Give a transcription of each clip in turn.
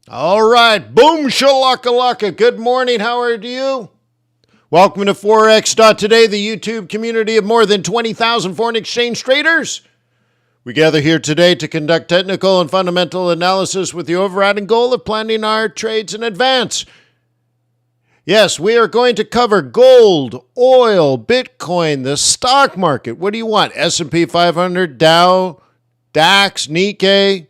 All right. Boom, shalakalaka. Good morning. How are you? Welcome to Forex.Today, the YouTube community of more than 20,000 foreign exchange traders. We gather here today to conduct technical and fundamental analysis with the overriding goal of planning our trades in advance. Yes, we are going to cover gold, oil, Bitcoin, the stock market. What do you want? SP500, Dow, DAX, Nikkei?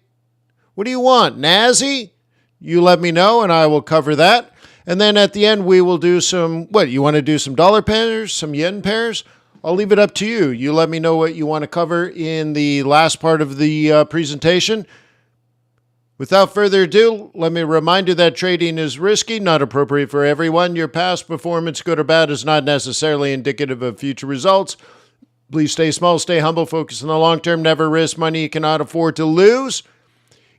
What do you want? Nazi? You let me know and I will cover that. And then at the end, we will do some, you want to do some dollar pairs, some yen pairs? I'll leave it up to you. You let me know what you want to cover in the last part of the presentation. Without further ado, let me remind you that trading is risky, not appropriate for everyone. Your past performance, good or bad, is not necessarily indicative of future results. Please stay small, stay humble, focus on the long term, never risk money you cannot afford to lose.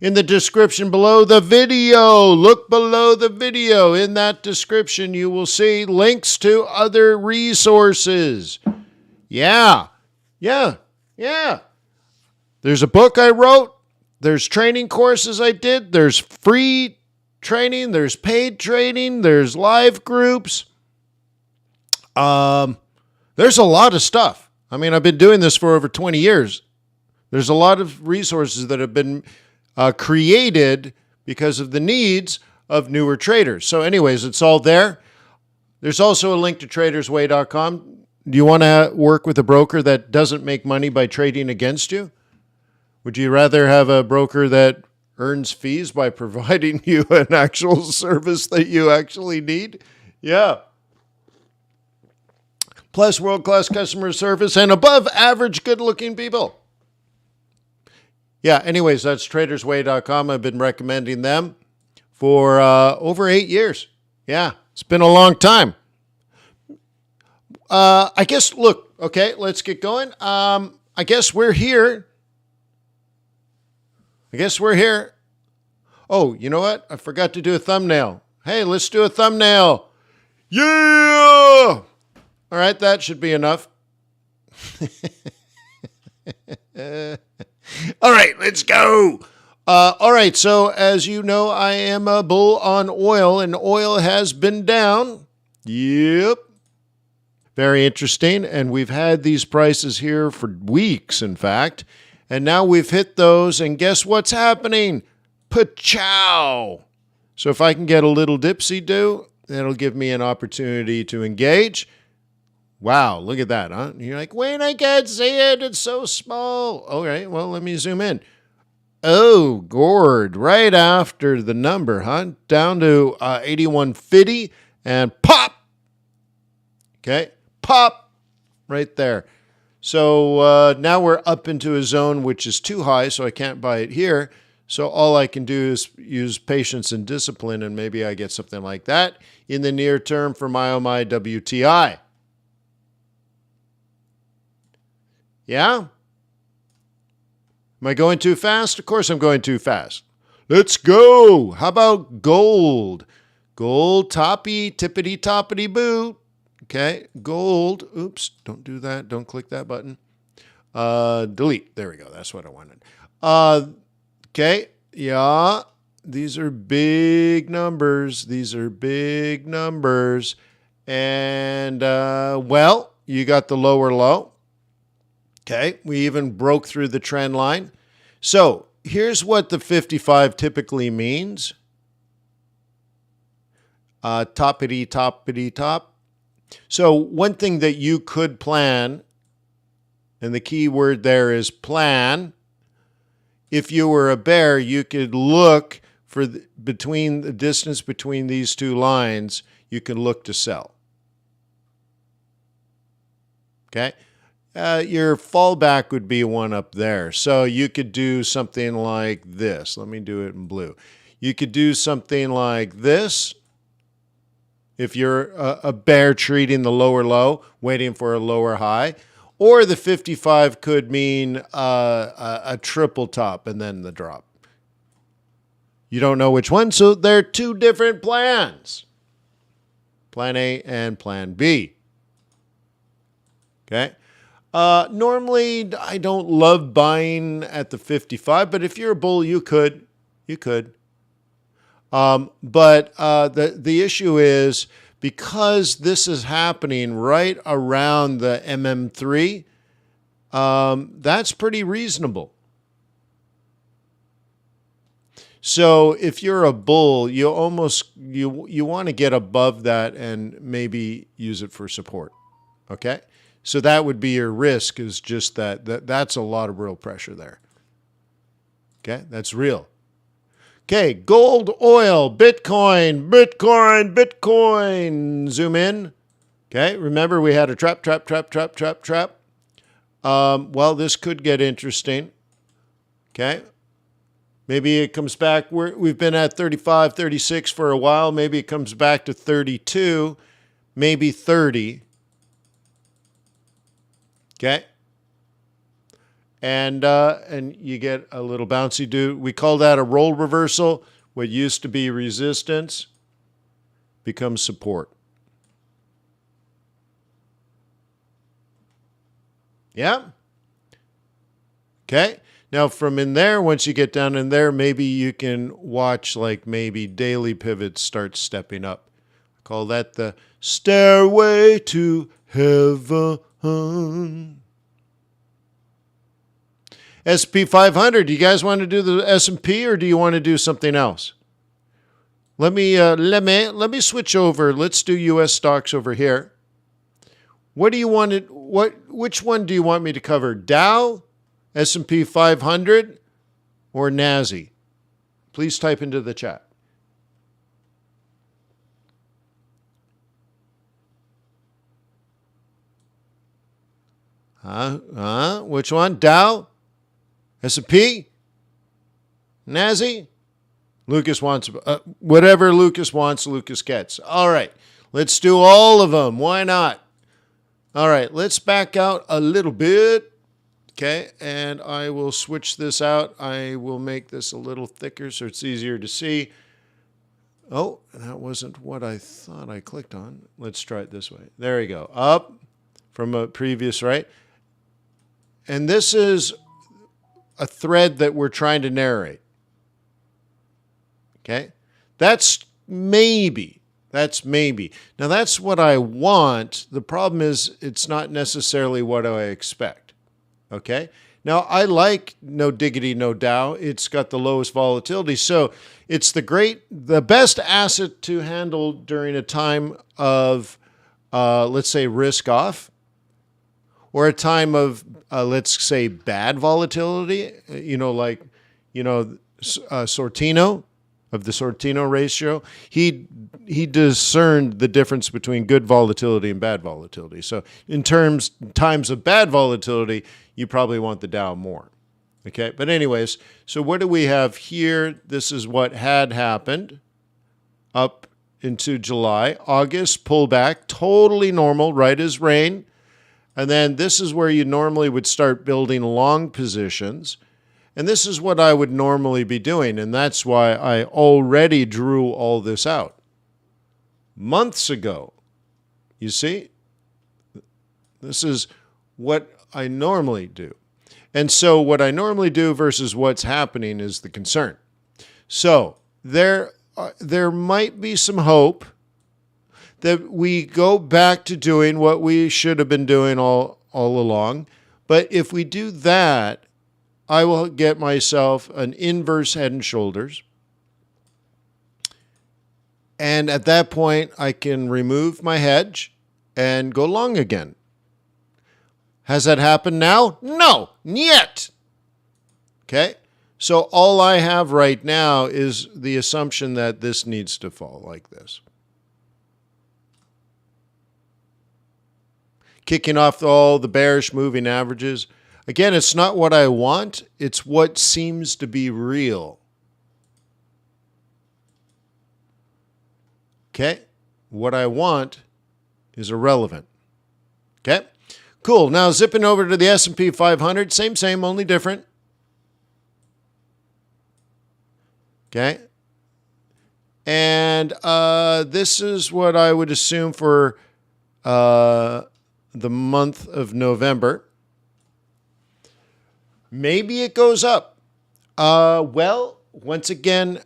In the description below the video, look below the video. In that description, you will see links to other resources. Yeah. There's a book I wrote. There's training courses I did. There's free training. There's paid training. There's live groups. There's a lot of stuff. I mean, I've been doing this for over 20 years. There's a lot of resources that have been created because of the needs of newer traders. So anyways, it's all there. There's also a link to tradersway.com. Do you want to work with a broker that doesn't make money by trading against you? Would you rather have a broker that earns fees by providing you an actual service that you actually need? Yeah. Plus world-class customer service and above average good-looking people. Yeah, anyways, that's tradersway.com. I've been recommending them for over 8 years. Yeah, it's been a long time. I guess, look, okay, let's get going. I guess we're here. Oh, you know what? I forgot to do a thumbnail. Hey, let's do a thumbnail. Yeah! All right, that should be enough. All right, let's go. All right, so as you know, I am a bull on oil, and oil has been down. Yep. Very interesting, and we've had these prices here for weeks, in fact, and now we've hit those, and guess what's happening? Pachow. So if I can get a little dipsy-do, that'll give me an opportunity to engage. Wow, look at that, huh? You're like, wait, I can't see it. It's so small. All right, well, let me zoom in. Oh, gourd, right after the number, huh? Down to 81.50 and pop. Okay, pop right there. So now we're up into a zone which is too high, so I can't buy it here. So all I can do is use patience and discipline, and maybe I get something like that in the near term for my WTI. Yeah? Am I going too fast? Of course I'm going too fast. Let's go. How about gold? Gold, toppy, tippity, toppity, boo. Okay, gold. Oops, don't do that. Don't click that button. Delete. There we go. That's what I wanted. Okay, yeah. These are big numbers. And, well, you got the lower low. Okay, we even broke through the trend line. So here's what the 55 typically means. Toppity, toppity, top. So one thing that you could plan, and the key word there is plan. If you were a bear, you could look for the distance between these two lines. You can look to sell. Okay. Your fallback would be one up there. So you could do something like this. Let me do it in blue. You could do something like this. If you're a bear treating the lower low, waiting for a lower high. Or the 55 could mean a triple top and then the drop. You don't know which one, so they're two different plans. Plan A and Plan B. Okay. Normally, I don't love buying at the 55, but if you're a bull, you could. But the issue is because this is happening right around the MM3, that's pretty reasonable. So if you're a bull, you want to get above that and maybe use it for support. Okay? So that would be your risk, is just that's a lot of real pressure there. Okay? That's real. Okay, gold, oil, Bitcoin. Zoom in. Okay, remember we had a trap. Well, this could get interesting. Okay. Maybe it comes back. We've been at 35, 36 for a while. Maybe it comes back to 32, maybe 30. Okay. And you get a little bouncy dude. We call that a roll reversal. What used to be resistance becomes support. Yeah. Okay. Now from in there, once you get down in there, maybe you can watch like maybe daily pivots start stepping up. I call that the stairway to heaven. SP500. Do you guys want to do the S&P or do you want to do something else? Let me switch over. Let's do US stocks over here. What do you want to, which one do you want me to cover? Dow, S&P 500, or NASI? Please type into the chat. Which one? Dow? S&P? NASI? Lucas wants, whatever Lucas wants, Lucas gets. All right, let's do all of them. Why not? All right, let's back out a little bit. Okay, and I will switch this out. I will make this a little thicker so it's easier to see. Oh, that wasn't what I thought I clicked on. Let's try it this way. There we go. Up from a previous, right? And this is a thread that we're trying to narrate. Okay? That's maybe. Now, that's what I want. The problem is it's not necessarily what I expect. Okay? Now, I like no diggity, no Dow. It's got the lowest volatility. So it's the best asset to handle during a time of, let's say, risk off, or a time of, let's say, bad volatility, Sortino, of the Sortino ratio, he discerned the difference between good volatility and bad volatility. So in times of bad volatility, you probably want the Dow more. Okay, but anyways, so what do we have here? This is what had happened up into July. August, pullback, totally normal, right as rain. And then this is where you normally would start building long positions. And this is what I would normally be doing. And that's why I already drew all this out months ago. You see? This is what I normally do. And so what I normally do versus what's happening is the concern. So there might be some hope that we go back to doing what we should have been doing all along. But if we do that, I will get myself an inverse head and shoulders. And at that point, I can remove my hedge and go long again. Has that happened now? No, yet. Okay? So all I have right now is the assumption that this needs to fall like this. Kicking off all the bearish moving averages. Again, it's not what I want. It's what seems to be real. Okay? What I want is irrelevant. Okay? Cool. Now zipping over to the S&P 500. Same, only different. Okay? And this is what I would assume for the month of November. Maybe it goes up. Well, once again,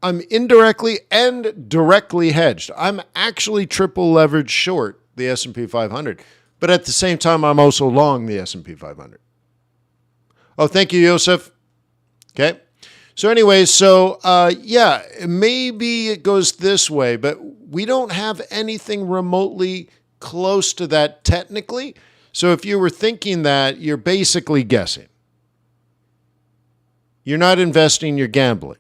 I'm indirectly and directly hedged. I'm actually triple leveraged short the S&P 500, but at the same time, I'm also long the S&P 500. Oh, thank you, Joseph. Okay. So anyways, yeah, maybe it goes this way, but we don't have anything remotely close to that technically. So if you were thinking that, you're basically guessing. You're not investing, you're gambling.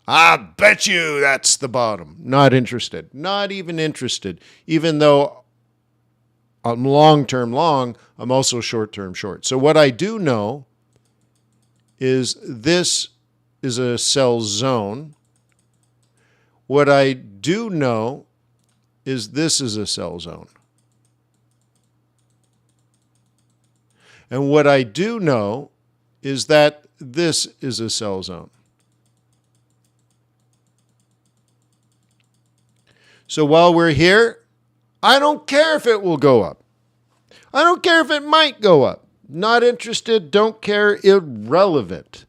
I bet you that's the bottom. Not interested. Not even interested. Even though I'm long-term long, I'm also short-term short. So what I do know is this is a sell zone. What I do know is this is a sell zone. And what I do know is that this is a sell zone. So while we're here, I don't care if it will go up. I don't care if it might go up. Not interested, don't care, irrelevant.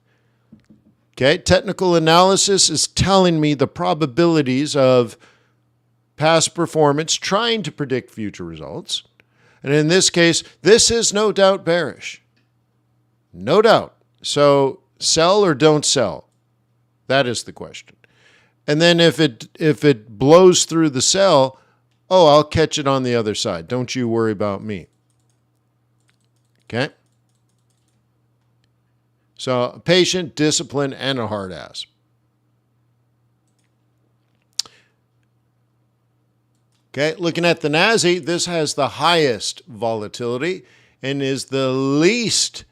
Okay, technical analysis is telling me the probabilities of past performance, trying to predict future results. And in this case, this is no doubt bearish. No doubt. So sell or don't sell? That is the question. And then if it blows through the sell, oh, I'll catch it on the other side. Don't you worry about me. Okay? So patient, discipline, and a hard ass. Okay, looking at the Nasdaq, this has the highest volatility and is the least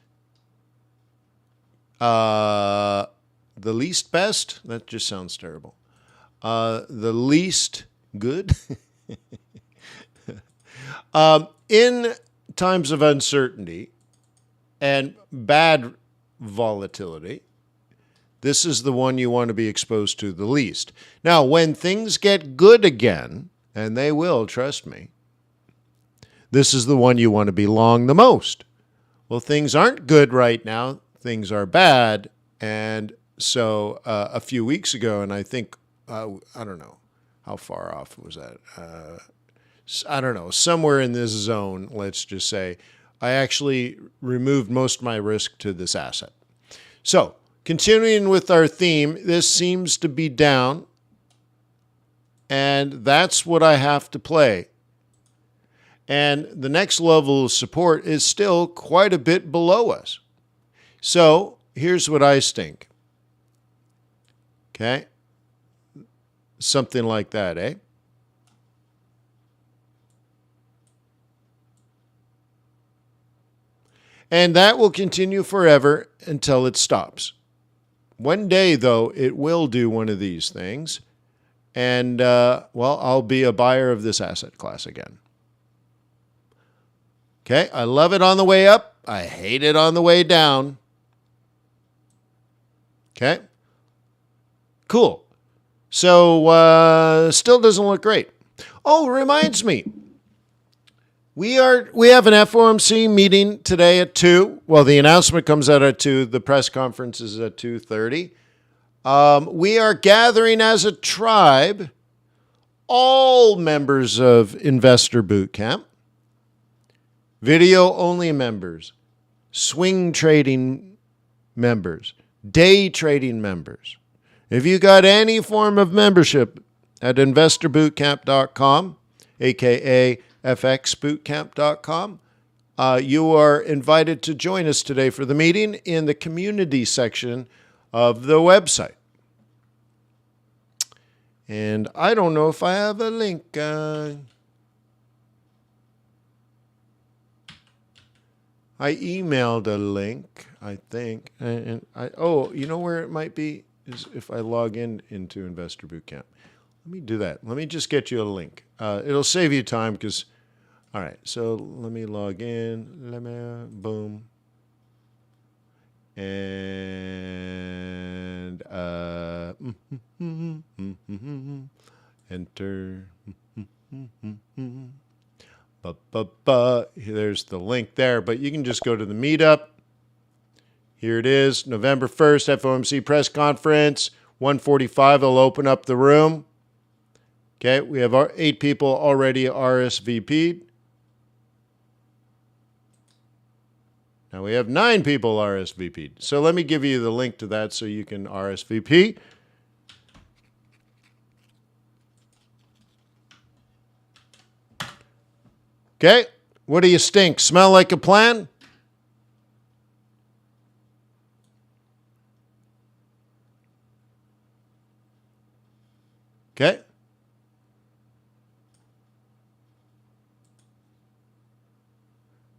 best. That just sounds terrible. The least good. In times of uncertainty and bad volatility, this is the one you want to be exposed to the least. Now, when things get good again, and they will, trust me, this is the one you want to be long the most. Well, things aren't good right now. Things are bad. And so a few weeks ago, and I think, I don't know, how far off was that? I don't know, somewhere in this zone, let's just say, I actually removed most of my risk to this asset. So, continuing with our theme, this seems to be down, and that's what I have to play. And the next level of support is still quite a bit below us. So, here's what I think. Okay? Something like that, eh? And that will continue forever until it stops. One day, though, it will do one of these things. And, well, I'll be a buyer of this asset class again. Okay, I love it on the way up. I hate it on the way down. Okay, cool. So, still doesn't look great. Oh, reminds me. We have an FOMC meeting today at 2. Well, the announcement comes out at 2. The press conference is at 2:30. We are gathering as a tribe, all members of Investor Bootcamp, video-only members, swing trading members, day trading members. If you got any form of membership at investorbootcamp.com, aka fxbootcamp.com, you are invited to join us today for the meeting in the community section of the website. And I don't know if I have a link. I emailed a link, I think. Oh, you know where it might be? Is if I log into Investor Bootcamp. Let me do that. Let me just get you a link. It'll save you time because, all right, so let me log in. Boom. And enter. There's the link there, but you can just go to the meetup. Here it is, November 1st, FOMC press conference. 1:45, I'll open up the room. Okay, we have our 8 people already RSVP'd. Now we have 9 people RSVP'd. So let me give you the link to that so you can RSVP. Okay, what do you stink? Smell like a plan? Okay.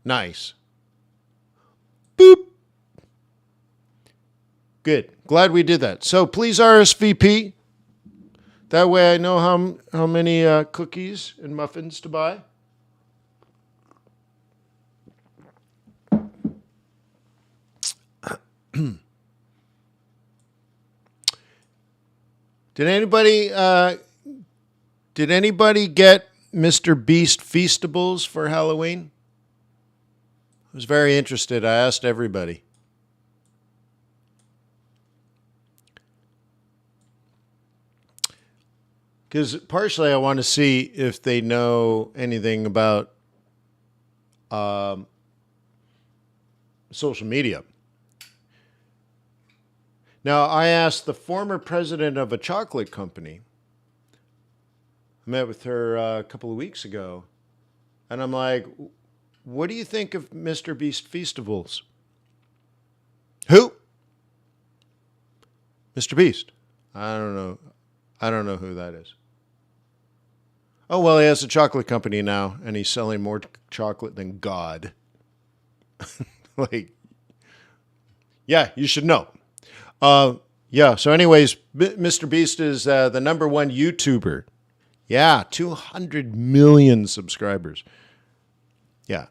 Nice. Boop. Good. Glad we did that. So please RSVP. That way I know how many cookies and muffins to buy. Did anybody get Mr. Beast Feastables for Halloween? I was very interested. I asked everybody. Because partially I want to see if they know anything about social media. Now, I asked the former president of a chocolate company. I met with her a couple of weeks ago. And I'm like, what do you think of Mr. Beast Feastables? Who? Mr. Beast. I don't know. I don't know who that is. Oh, well, he has a chocolate company now, and he's selling more chocolate than God. Like, yeah, you should know. Yeah, so anyways, Mr. Beast is the #1 YouTuber. Yeah, 200 million subscribers. Yeah.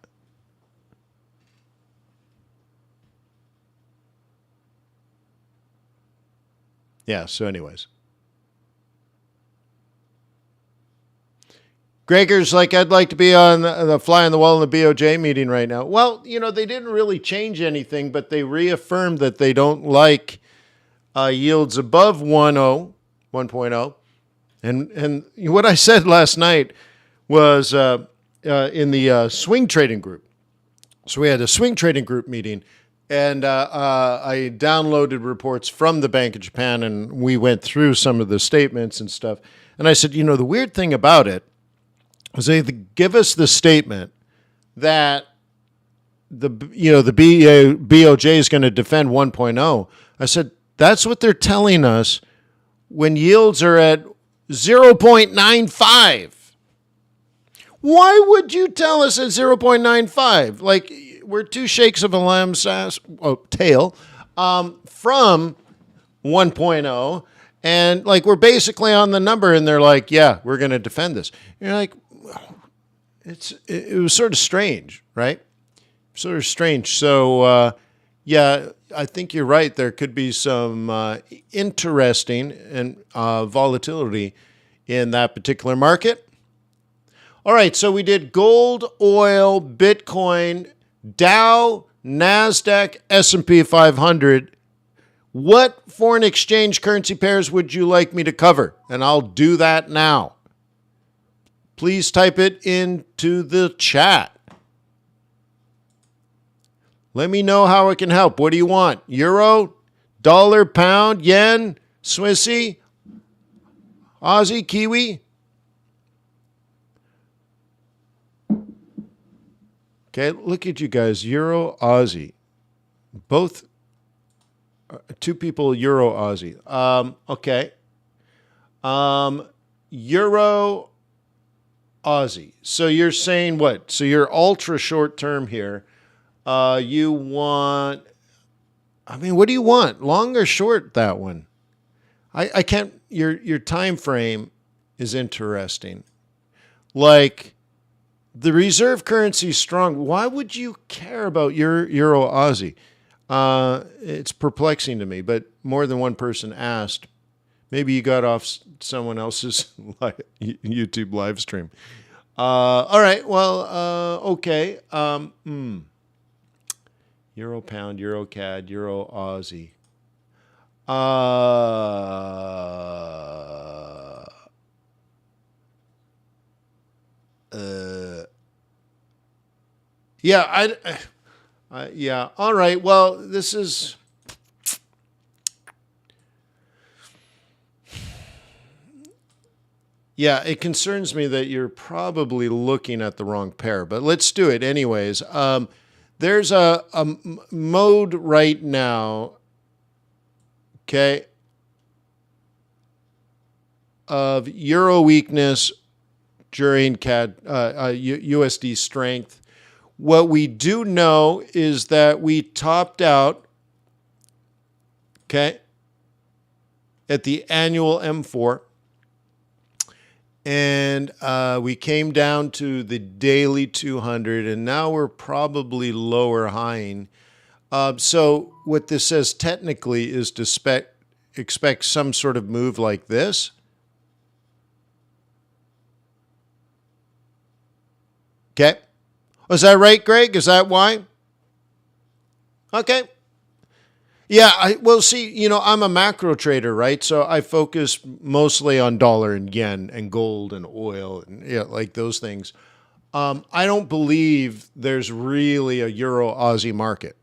Yeah, so anyways. Gregor's like, I'd like to be on the fly on the wall in the BOJ meeting right now. Well, you know, they didn't really change anything, but they reaffirmed that they don't like yields above 1.0. And what I said last night was in the swing trading group. So we had a swing trading group meeting, and I downloaded reports from the Bank of Japan, and we went through some of the statements and stuff. And I said, you know, the weird thing about it was they give us the statement that the BOJ is going to defend 1.0. I said, that's what they're telling us when yields are at 0.95. Why would you tell us at 0.95? Like, we're 2 shakes of a lamb's tail from 1.0, and like we're basically on the number, and they're like, yeah, we're going to defend this. And you're like, it was sort of strange, right? Sort of strange. So, yeah, I think you're right. There could be some interesting and volatility in that particular market. All right, so we did gold, oil, Bitcoin, Dow, Nasdaq, S&P 500. What foreign exchange currency pairs would you like me to cover? And I'll do that now. Please type it into the chat. Let me know how I can help. What do you want? Euro, dollar, pound, yen, Swissy, Aussie, Kiwi? Okay, look at you guys. Euro, Aussie. Both 2 people, Euro, Aussie. Okay. Euro, Aussie. So you're saying what? So you're ultra short term here. You want, I mean, what do you want? Long or short, that one? I can't, your time frame is interesting. Like, the reserve currency is strong. Why would you care about your Euro Aussie? It's perplexing to me, but more than one person asked. Maybe you got off someone else's YouTube live stream. All right, well, okay. Euro pound, Euro CAD, Euro Aussie. Yeah, yeah. All right. Well, this is. Yeah, it concerns me that you're probably looking at the wrong pair, but let's do it anyways. There's a mode right now, okay, of euro weakness during USD strength. What we do know is that we topped out, okay, at the annual M4. And we came down to the daily 200, and now we're probably lower highing. So what this says technically is to expect some sort of move like this. Okay. Is that right, Greg? Is that why? Okay. Yeah, well, see, you know, I'm a macro trader, right? So I focus mostly on dollar and yen and gold and oil and like those things. I don't believe there's really a Euro Aussie market.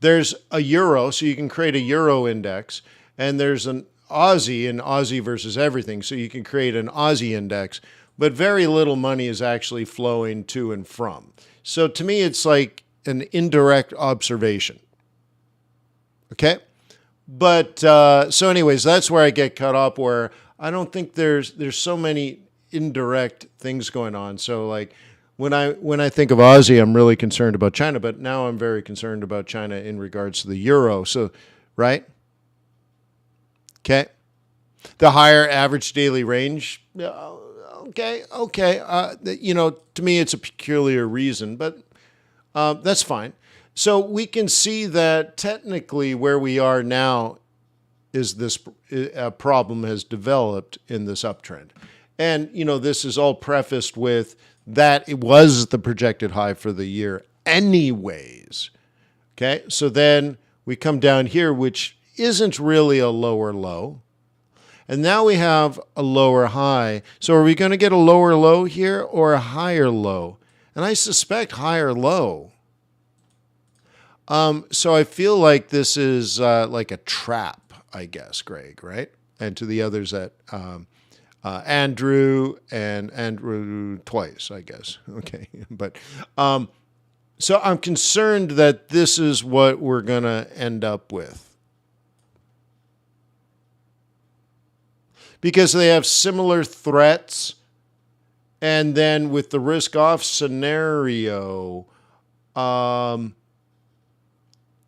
There's a Euro, so you can create a Euro index, and there's an Aussie and Aussie versus everything, so you can create an Aussie index, but very little money is actually flowing to and from. So to me, it's like an indirect observation. Okay. But so anyways, that's where I get cut up, where I don't think there's so many indirect things going on. So like when I think of Aussie, I'm really concerned about China, but now I'm very concerned about China in regards to the euro. So, right? Okay. The higher average daily range. Okay. You know, to me, it's a peculiar reason, but that's fine. So we can see that technically where we are now is this problem has developed in this uptrend. And, you know, this is all prefaced with that it was the projected high for the year anyways. Okay, so then we come down here, which isn't really a lower low. And now we have a lower high. So are we going to get a lower low here or a higher low? And I suspect higher low. So I feel like this is like a trap, I guess, Greg, right? And to the others that Andrew and Andrew twice, I guess. Okay, but so I'm concerned that this is what we're going to end up with. Because they have similar threats, and then with the risk-off scenario,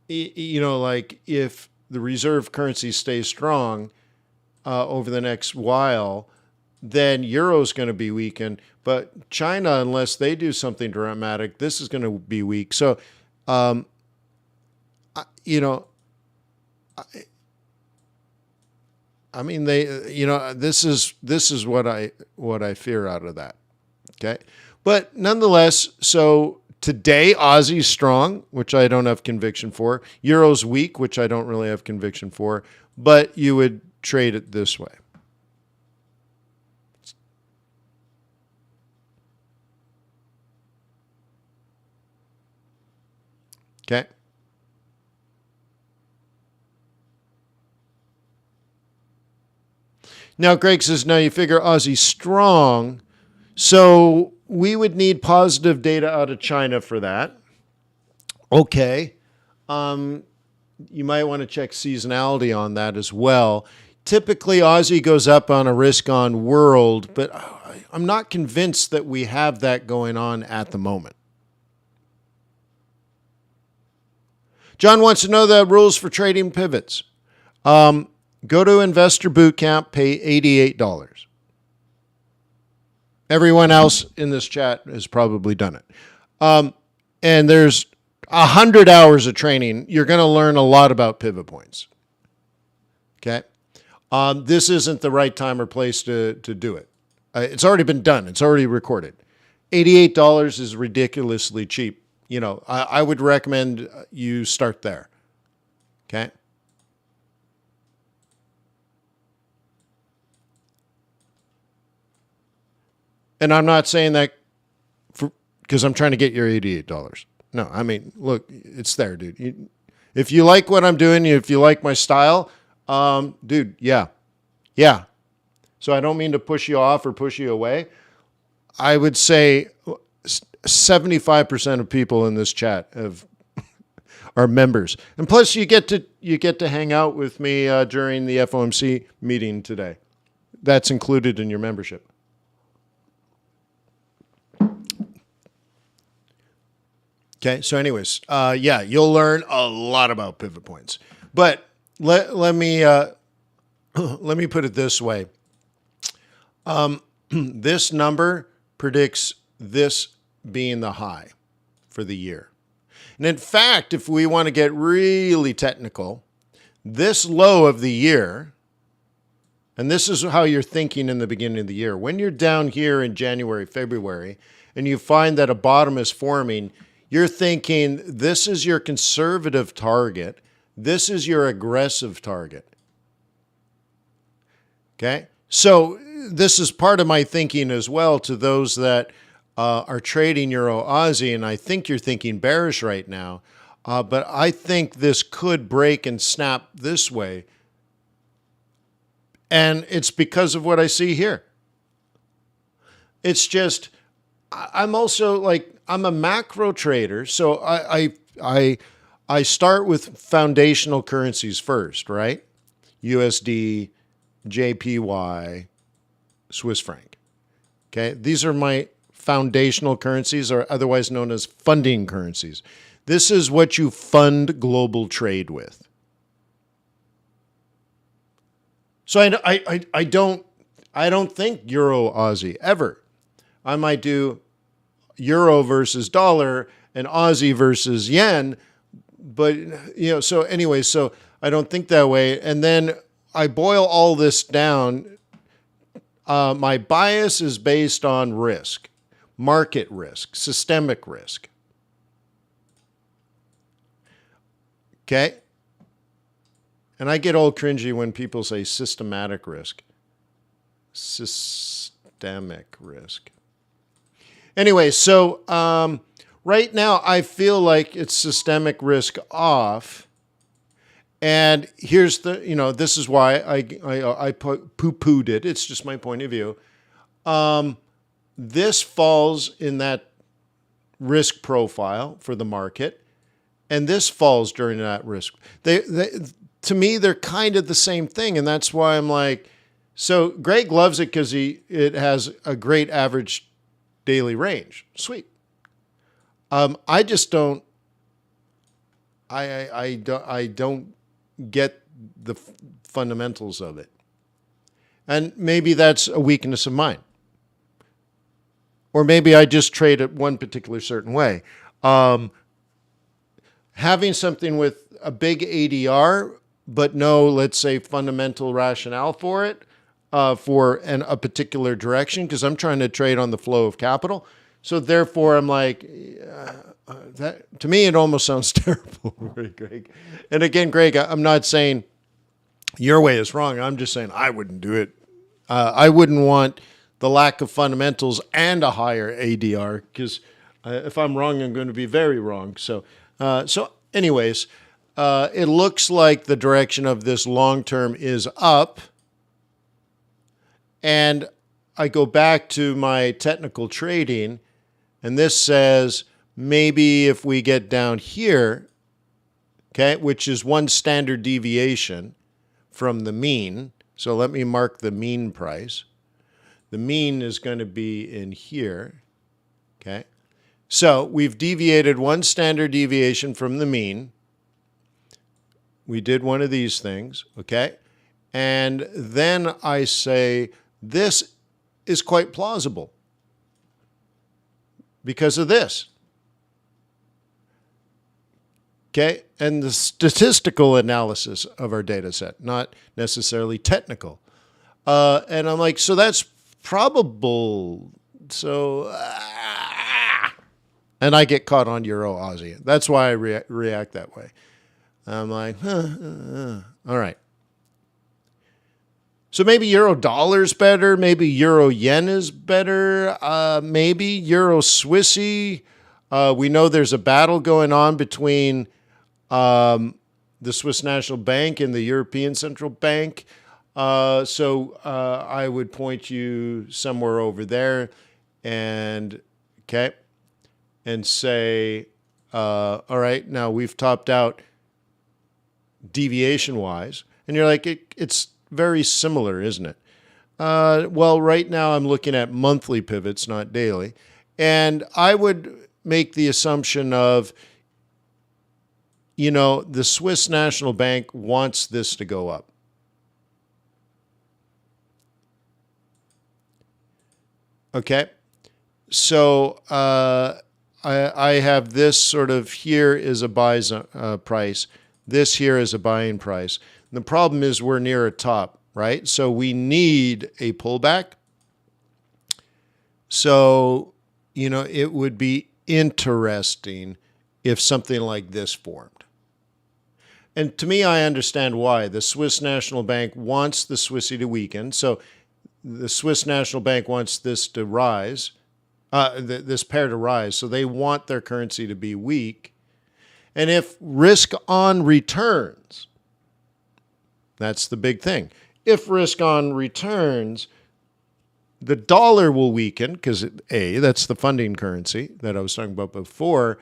you know, like if the reserve currency stays strong over the next while, then euro's going to be weakened. But China, unless they do something dramatic, this is going to be weak. So, you know, I mean, you know, this is what I fear out of that. Okay, but nonetheless, so. Today, Aussie's strong, which I don't have conviction for. Euro's weak, which I don't really have conviction for. But you would trade it this way. Okay. Now, Greg says, now you figure Aussie's strong. So we would need positive data out of China for that. Okay. You might want to check seasonality on that as well. Typically, Aussie goes up on a risk-on world, but I'm not convinced that we have that going on at the moment. John wants to know the rules for trading pivots. Go to Investor Bootcamp, pay $88. Everyone else in this chat has probably done it. And there's 100 hours of training. You're going to learn a lot about pivot points. Okay. This isn't the right time or place to do it. It's already been done. It's already recorded. $88 is ridiculously cheap. You know, I would recommend you start there. Okay. And I'm not saying that because I'm trying to get your $88. No, I mean, look, it's there, dude. If you like what I'm doing, if you like my style, dude, yeah. So I don't mean to push you off or push you away. I would say 75% of people in this chat are members, and plus you get to hang out with me during the FOMC meeting today. That's included in your membership. Okay, so anyways, yeah, you'll learn a lot about pivot points. But let me put it this way. This number predicts this being the high for the year. And in fact, if we want to get really technical, this low of the year, and this is how you're thinking in the beginning of the year, when you're down here in January, February, and you find that a bottom is forming, you're thinking this is your conservative target. This is your aggressive target. Okay? So this is part of my thinking as well to those that are trading Euro Aussie, and I think you're thinking bearish right now, but I think this could break and snap this way. And it's because of what I see here. It's just, I'm also like, I'm a macro trader, so I start with foundational currencies first, right? USD, JPY, Swiss franc. Okay, these are my foundational currencies, or otherwise known as funding currencies. This is what you fund global trade with. So I don't think Euro Aussie ever. I might do Euro versus dollar and Aussie versus yen, but so anyway, so I don't think that way. And then I boil all this down. My bias is based on risk, market risk, systemic risk. Okay? And I get all cringy when people say systematic risk. Systemic risk. Anyway, so right now I feel like it's systemic risk off. And here's the, this is why I poo-pooed it. It's just my point of view. This falls in that risk profile for the market, and this falls during that risk. To me, they're kind of the same thing, and that's why I'm like, so Greg loves it because it has a great average daily range. Sweet. I just don't. I don't get the fundamentals of it, and maybe that's a weakness of mine, or maybe I just trade it one particular certain way. Having something with a big ADR, but no, let's say, fundamental rationale for it, for a particular direction, because I'm trying to trade on the flow of capital. So therefore, I'm like, that to me, it almost sounds terrible, right, Greg? And again, Greg, I'm not saying your way is wrong. I'm just saying I wouldn't do it. I wouldn't want the lack of fundamentals and a higher ADR, because if I'm wrong, I'm going to be very wrong. So anyways, it looks like the direction of this long term is up. And I go back to my technical trading, and this says maybe if we get down here, okay, which is one standard deviation from the mean. So let me mark the mean price. The mean is going to be in here, okay? So we've deviated one standard deviation from the mean. We did one of these things, okay? And then I say this is quite plausible because of this. Okay, and the statistical analysis of our data set, not necessarily technical. And I'm like, so that's probable. So, and I get caught on Euro Aussie. That's why I react that way. I'm like, all right. So maybe euro dollar's better. Maybe euro yen is better. Maybe euro Swissy. We know there's a battle going on between the Swiss National Bank and the European Central Bank. So I would point you somewhere over there and, okay, and say, all right, now we've topped out deviation-wise. And you're like, it's very similar, isn't it? Well, right now I'm looking at monthly pivots, not daily. And I would make the assumption of, you know, the Swiss National Bank wants this to go up. Okay. So I have this sort of here is a buy price. This here is a buying price. The problem is we're near a top, right? So we need a pullback. So, you know, it would be interesting if something like this formed. And to me, I understand why. The Swiss National Bank wants the Swissy to weaken. So the Swiss National Bank wants this to rise, this pair to rise. So they want their currency to be weak. And if risk on returns, that's the big thing. If risk on returns, the dollar will weaken because that's the funding currency that I was talking about before,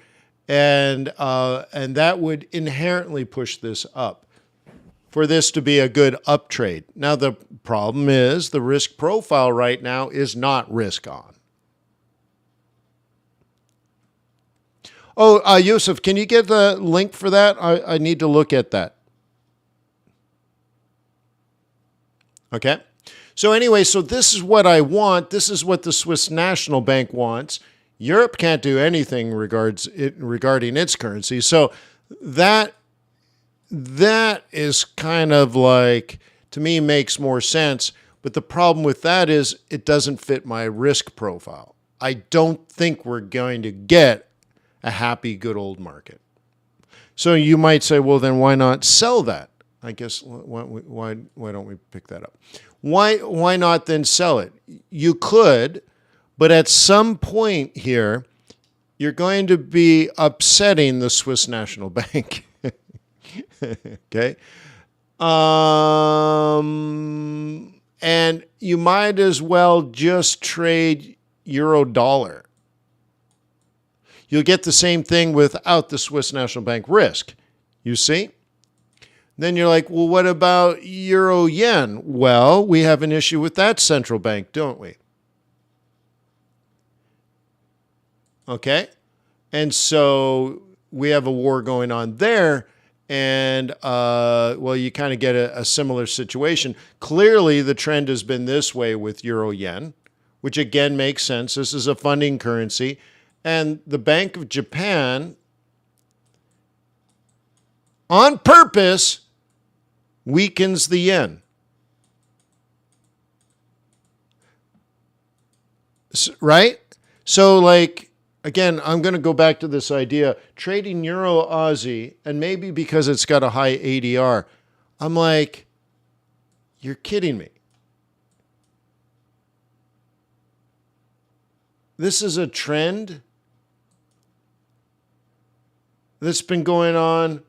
and that would inherently push this up for this to be a good up trade. Now the problem is the risk profile right now is not risk on. Oh, Yusuf, can you get the link for that? I need to look at that. Okay. So anyway, so this is what I want. This is what the Swiss National Bank wants. Europe can't do anything regarding its currency. So that is kind of like, to me, makes more sense. But the problem with that is it doesn't fit my risk profile. I don't think we're going to get a happy, good old market. So you might say, well, then why not sell that? I guess, why don't we pick that up? Why not then sell it? You could, but at some point here, you're going to be upsetting the Swiss National Bank. Okay? And you might as well just trade euro dollar. You'll get the same thing without the Swiss National Bank risk. You see? Then you're like, well, what about euro yen? Well, we have an issue with that central bank, don't we? Okay? And so we have a war going on there. And, well, you kind of get a similar situation. Clearly, the trend has been this way with euro yen, which again makes sense. This is a funding currency. And the Bank of Japan, on purpose, weakens the yen. Right? So, like, again, I'm going to go back to this idea. Trading Euro Aussie, and maybe because it's got a high ADR, I'm like, you're kidding me. This is a trend that's been going on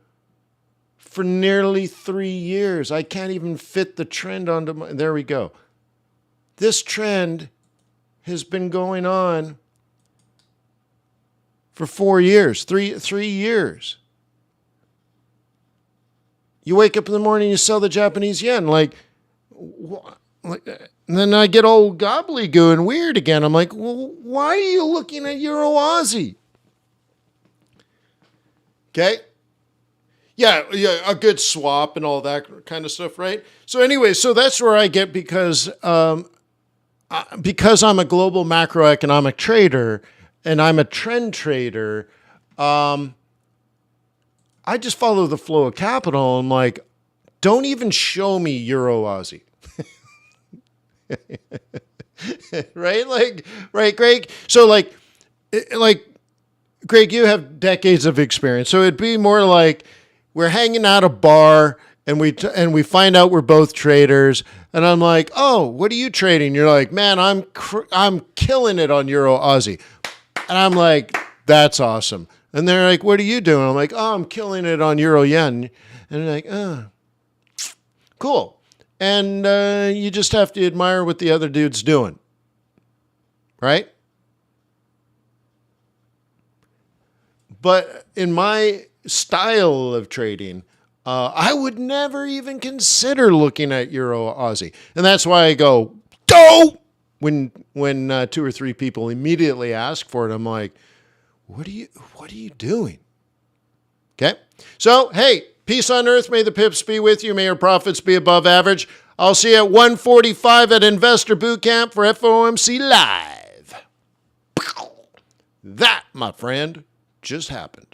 for nearly 3 years. I can't even fit the trend onto my... There we go. This trend has been going on for 4 years, three years. You wake up in the morning, you sell the Japanese yen. Like, and then I get all gobbledygook and weird again. I'm like, well, why are you looking at Euro Aussie? Okay? Yeah, a good swap and all that kind of stuff, right? So anyway, so that's where I get because I'm a global macroeconomic trader and I'm a trend trader, I just follow the flow of capital. I'm like, don't even show me Euro Aussie. Right? Like, right, Greg? So like, Greg, you have decades of experience. So it'd be more like we're hanging out at a bar and we find out we're both traders, and I'm like, oh, what are you trading? You're like, man, I'm killing it on Euro Aussie, and I'm like, that's awesome. And they're like, what are you doing? I'm like, oh, I'm killing it on Euro Yen, and they're like, oh, cool. And you just have to admire what the other dude's doing, right? But in my style of trading, I would never even consider looking at Euro Aussie. And that's why I go when 2 or 3 people immediately ask for it. I'm like, what are you doing? Okay. So, hey, peace on earth. May the pips be with you. May your profits be above average. I'll see you at 1:45 at Investor Bootcamp for FOMC Live. That, my friend, just happened.